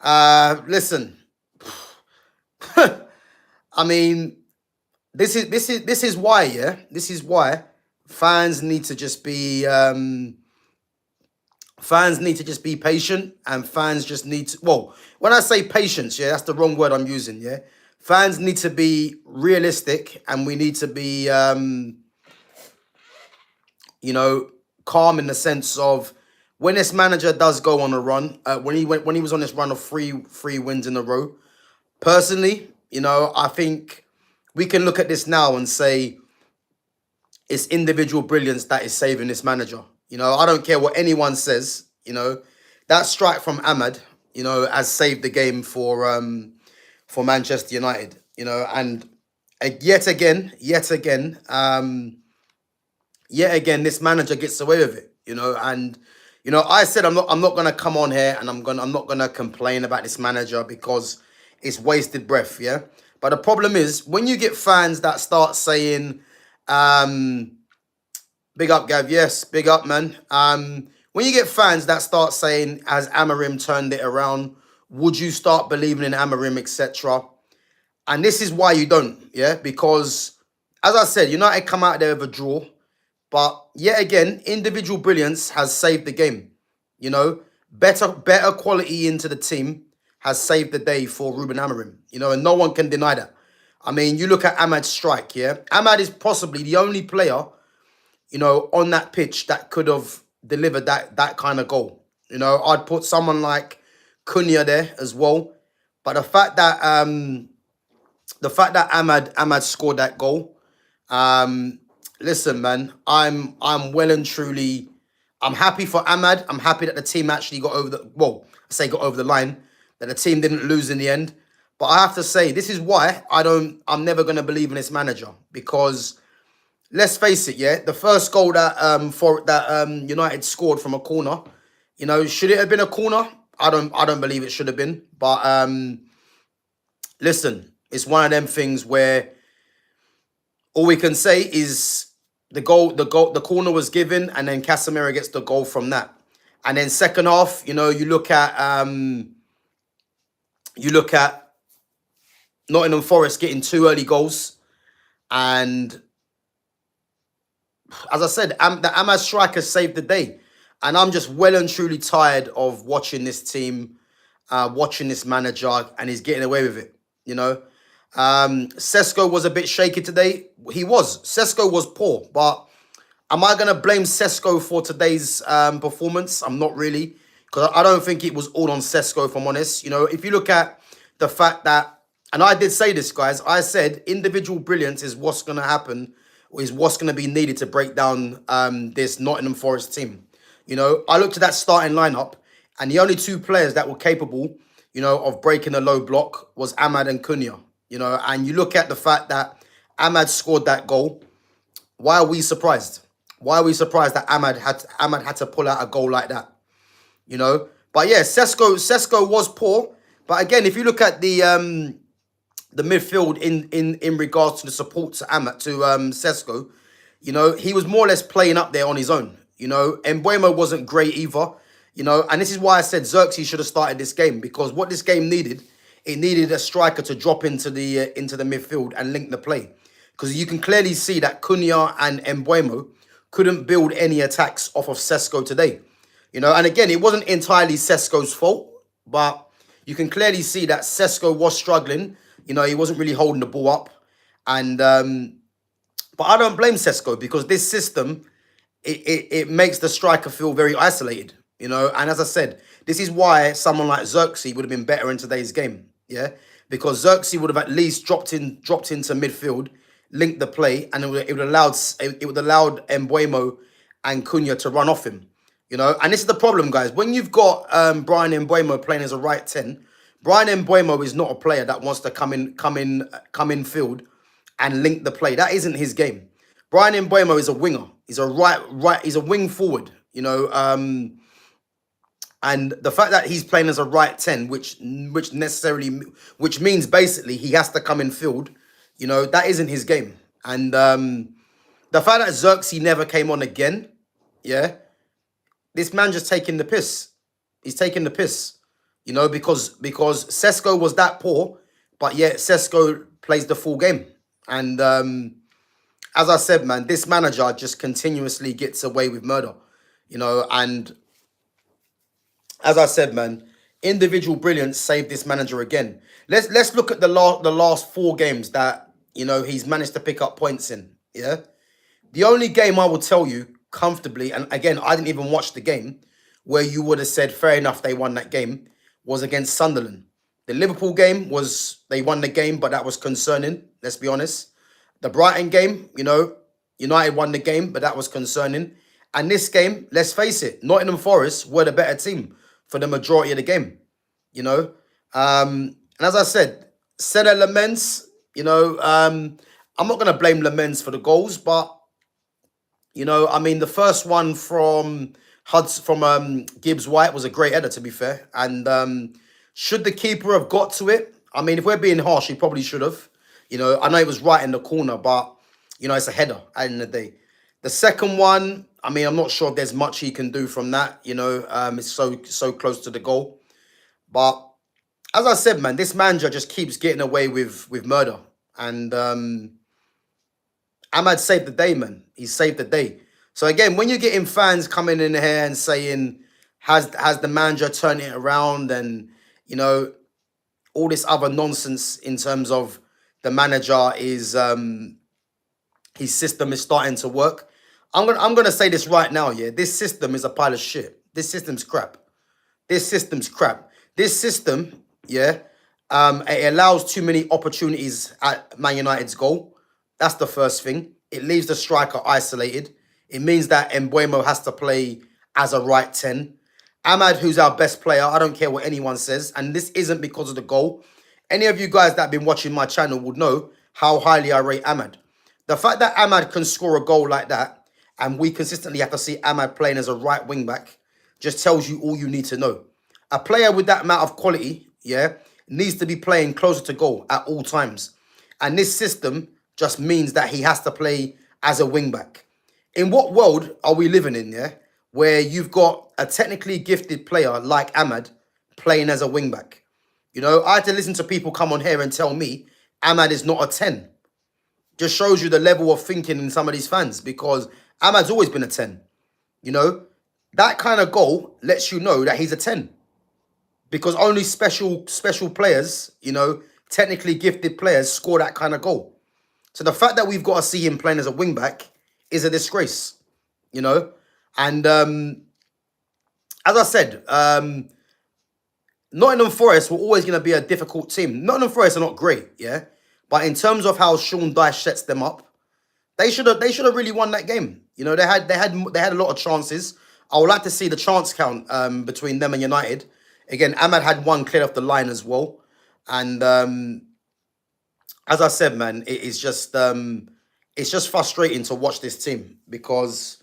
Listen, I mean, this is why, yeah. This is why fans need to just be patient, and fans just need to. Well, when I say patience, yeah, that's the wrong word I'm using. Yeah, fans need to be realistic, and we need to be you know, calm in the sense of when this manager does go on a run, when he was on this run of three wins in a row. Personally, I think we can look at this now and say it's individual brilliance that is saving this manager. I don't care what anyone says. That strike from Ahmad, has saved the game for Manchester United. And yet again, this manager gets away with it. And I said I'm not gonna come on here and I'm not gonna complain about this manager because it's wasted breath. Yeah, but the problem is when you get fans that start saying, "Big up, Gav." Yes, big up, man. When you get fans that start saying, "Has Amorim turned it around? Would you start believing in Amorim, etc.?" And this is why you don't. Yeah, because as I said, United come out there with a draw. But yet again, individual brilliance has saved the game. Better quality into the team has saved the day for Ruben Amorim. And no one can deny that. I mean, you look at Ahmad's strike, yeah? Ahmad is possibly the only player, on that pitch that could have delivered that kind of goal. I'd put someone like Cunha there as well. But the fact that Ahmad scored that goal, listen, man, I'm well and truly, I'm happy for Ahmad. I'm happy that the team actually got over got over the line, that the team didn't lose in the end. But I have to say, this is why I'm never gonna believe in this manager, because let's face it, yeah, the first goal that United scored from a corner, should it have been a corner? I don't believe it should have been. But listen, it's one of them things where all we can say is the corner was given, and then Casemiro gets the goal from that. And then second half, you look at Nottingham Forest getting 2 early goals, and as I said, the Ahmad striker saved the day. And I'm just well and truly tired of watching this team, watching this manager, and he's getting away with it. Sesko was a bit shaky today. Sesko was poor, but am I going to blame Sesko for today's performance? I'm not really, because I don't think it was all on Sesko, if I'm honest. If you look at the fact that, and I did say this, guys, I said individual brilliance is what's going to happen, is what's going to be needed to break down this Nottingham Forest team. I looked at that starting lineup, and the only two players that were capable, of breaking a low block was Ahmad and Cunha. And you look at the fact that Ahmad scored that goal. Why are we surprised? Why are we surprised that Ahmad had to pull out a goal like that? But yeah, Sesko was poor. But again, if you look at the midfield in regards to the support to Sesko, he was more or less playing up there on his own. Mbuemo wasn't great either. And this is why I said Xerxes should have started this game, because what this game needed, it needed a striker to drop into the midfield and link the play. Because you can clearly see that Cunha and Mbuemo couldn't build any attacks off of Sesko today. And again, it wasn't entirely Sesko's fault, but you can clearly see that Sesko was struggling. He wasn't really holding the ball up. And but I don't blame Sesko, because this system, it makes the striker feel very isolated. And as I said, this is why someone like Xerxes would have been better in today's game. Yeah, because Xerxes would have at least dropped into midfield, linked the play, and it would allowed Mbuemo and Cunha to run off him. And this is the problem, guys. When you've got Brian Mbuemo playing as a right 10, Brian Mbuemo is not a player that wants to come in field and link the play. That isn't his game. Brian Mbuemo is a winger. He's he's a wing forward. And the fact that he's playing as a right 10, which means basically he has to come in field, that isn't his game. And the fact that Xerxes never came on again, yeah, this man just taking the piss. He's taking the piss. You know, because Sesko was that poor, but yet Sesko plays the full game. And as I said, man, this manager just continuously gets away with murder. You know, and as I said, man, individual brilliance saved this manager again. Let's look at the last 4 games that he's managed to pick up points in. Yeah, the only game I will tell you comfortably, and again, I didn't even watch the game, where you would have said fair enough they won that game, was against Sunderland. The Liverpool game was they won the game, but that was concerning. Let's be honest. The Brighton game, United won the game, but that was concerning. And this game, let's face it, Nottingham Forest were the better team for the majority of the game. And as I said Lamens, I'm not going to blame Lamens for the goals, but the first one from Gibbs White was a great header, to be fair. And should the keeper have got to it? I mean, if we're being harsh, he probably should have. I know it was right in the corner, but it's a header at the end of the day. The second one, I'm not sure if there's much he can do from that. It's so close to the goal. But as I said, man, this manager just keeps getting away with murder. And Ahmad saved the day, man. He saved the day. So again, when you're getting fans coming in here and saying, has the manager turned it around, and all this other nonsense in terms of the manager is his system is starting to work. I'm gonna say this right now, yeah. This system is a pile of shit. This system's crap. This system's crap. This system, yeah, it allows too many opportunities at Man United's goal. That's the first thing. It leaves the striker isolated. It means that Mbeumo has to play as a right 10. Ahmad, who's our best player, I don't care what anyone says, and this isn't because of the goal. Any of you guys that have been watching my channel would know how highly I rate Ahmad. The fact that Ahmad can score a goal like that, and we consistently have to see Ahmad playing as a right wing back, just tells you all you need to know. A player with that amount of quality, yeah, needs to be playing closer to goal at all times. And this system just means that he has to play as a wing back. In what world are we living in, yeah, where you've got a technically gifted player like Ahmad playing as a wing back? I had to listen to people come on here and tell me Ahmad is not a 10. Just shows you the level of thinking in some of these fans, because Ahmad's always been a 10. That kind of goal lets you know that he's a 10. Because only special players, technically gifted players score that kind of goal. So the fact that we've got to see him playing as a wing back is a disgrace, And as I said, Nottingham Forest were always going to be a difficult team. Nottingham Forest are not great, yeah? But in terms of how Sean Dyche sets them up, they should have really won that game. They had a lot of chances. I would like to see the chance count between them and United. Again, Ahmad had one cleared off the line as well. And as I said, man, it's just frustrating to watch this team, because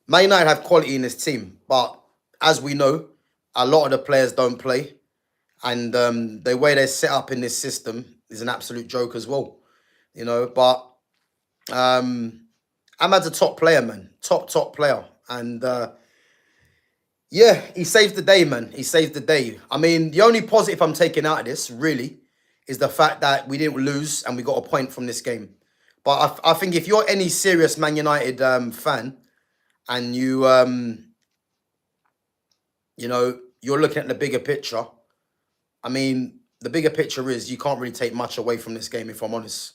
Man United have quality in this team, but as we know, a lot of the players don't play, and the way they're set up in this system is an absolute joke as well. But Ahmad's a top player, man, top player, and yeah, he saved the day, man. He saved the day. The only positive I'm taking out of this, really, is the fact that we didn't lose and we got a point from this game. But I think if you're any serious Man United fan, and you're looking at the bigger picture, the bigger picture is you can't really take much away from this game, if I'm honest.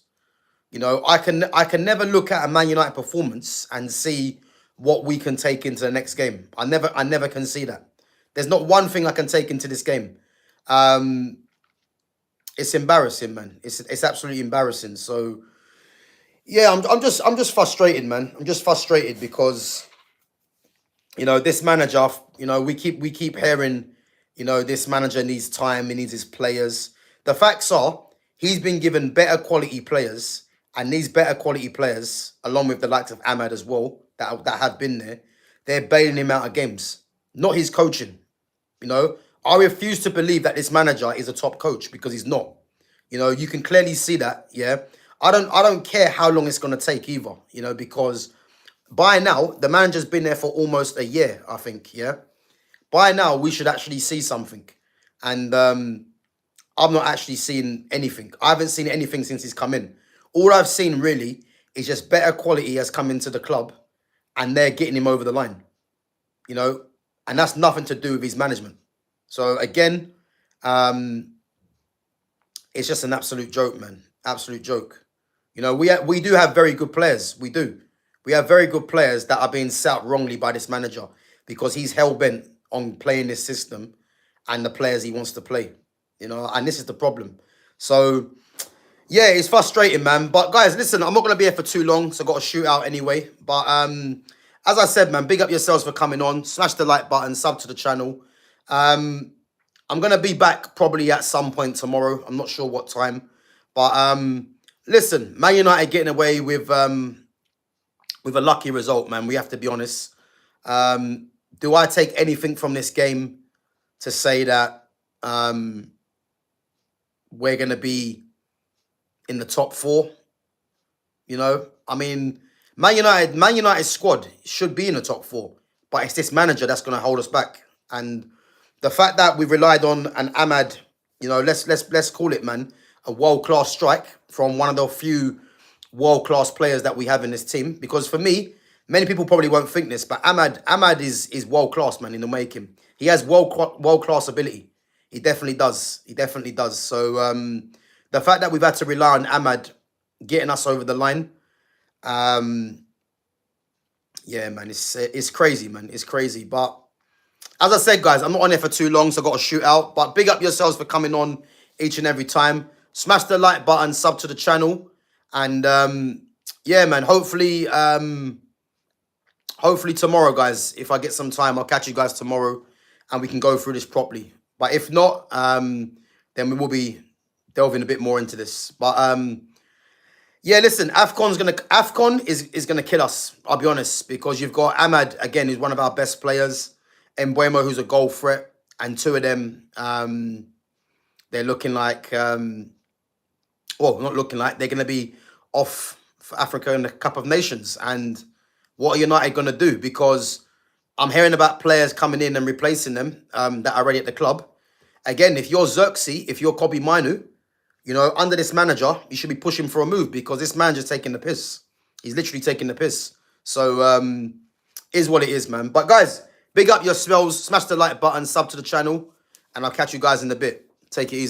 I can never look at a Man United performance and see what we can take into the next game. I never can see that. There's not one thing I can take into this game. It's embarrassing, man. It's absolutely embarrassing. So yeah, I'm just frustrated, man. I'm just frustrated because this manager, we keep hearing, this manager needs time, he needs his players. The facts are, he's been given better quality players, and these better quality players, along with the likes of Ahmad as well, that have been there, they're bailing him out of games. Not his coaching. I refuse to believe that this manager is a top coach, because he's not. You can clearly see that, yeah. I don't care how long it's going to take either, because by now, the manager's been there for almost a year, I think, yeah. By now, we should actually see something. And I'm not actually seeing anything. I haven't seen anything since he's come in. All I've seen really is just better quality has come into the club, and they're getting him over the line, you know, and that's nothing to do with his management. So again, um, it's just an absolute joke, man. Absolute joke. You know, we do have very good players. We do. We have very good players that are being set up wrongly by this manager because he's hell bent on playing this system and the players he wants to play. You know, and this is the problem. So yeah, it's frustrating, man. But guys, listen, I'm not gonna be here for too long, so I got to shoot out anyway. But as I said, man, big up yourselves for coming on. Smash the like button, sub to the channel. I'm gonna be back probably at some point tomorrow. I'm not sure what time, but listen, Man United getting away with a lucky result, man. We have to be honest. Do I take anything from this game to say that we're gonna be in the top four? You know, I mean, Man United's squad should be in the top four, but it's this manager that's gonna hold us back. And the fact that we relied on an Ahmad, you know, let's call it, man, a world-class strike from one of the few world-class players that we have in this team. Because for me, many people probably won't think this, but Ahmad is world-class, man, in the making. He has world-class ability. He definitely does. He definitely does. So the fact that we've had to rely on Ahmad getting us over the line, yeah, man, it's crazy, man. It's crazy. But as I said, guys, I'm not on here for too long, so I've got to shoot out. But big up yourselves for coming on each and every time. Smash the like button, sub to the channel. And yeah, man, hopefully tomorrow, guys, if I get some time, I'll catch you guys tomorrow and we can go through this properly. But if not, then we will be delving a bit more into this. But yeah, listen, AFCON is gonna kill us, I'll be honest, because you've got Ahmad, again, who's one of our best players, Mbuemo, who's a goal threat, and two of them, they're looking like, well, not looking like, they're going to be off for Africa in the Cup of Nations. And what are United going to do? Because I'm hearing about players coming in and replacing them that are already at the club. Again, if you're Xerxes, if you're Kobe Minu, you know, under this manager, you should be pushing for a move because this manager's taking the piss. He's literally taking the piss. So, is what it is, man. But guys, big up yourselves. Smash the like button, sub to the channel, and I'll catch you guys in a bit. Take it easy.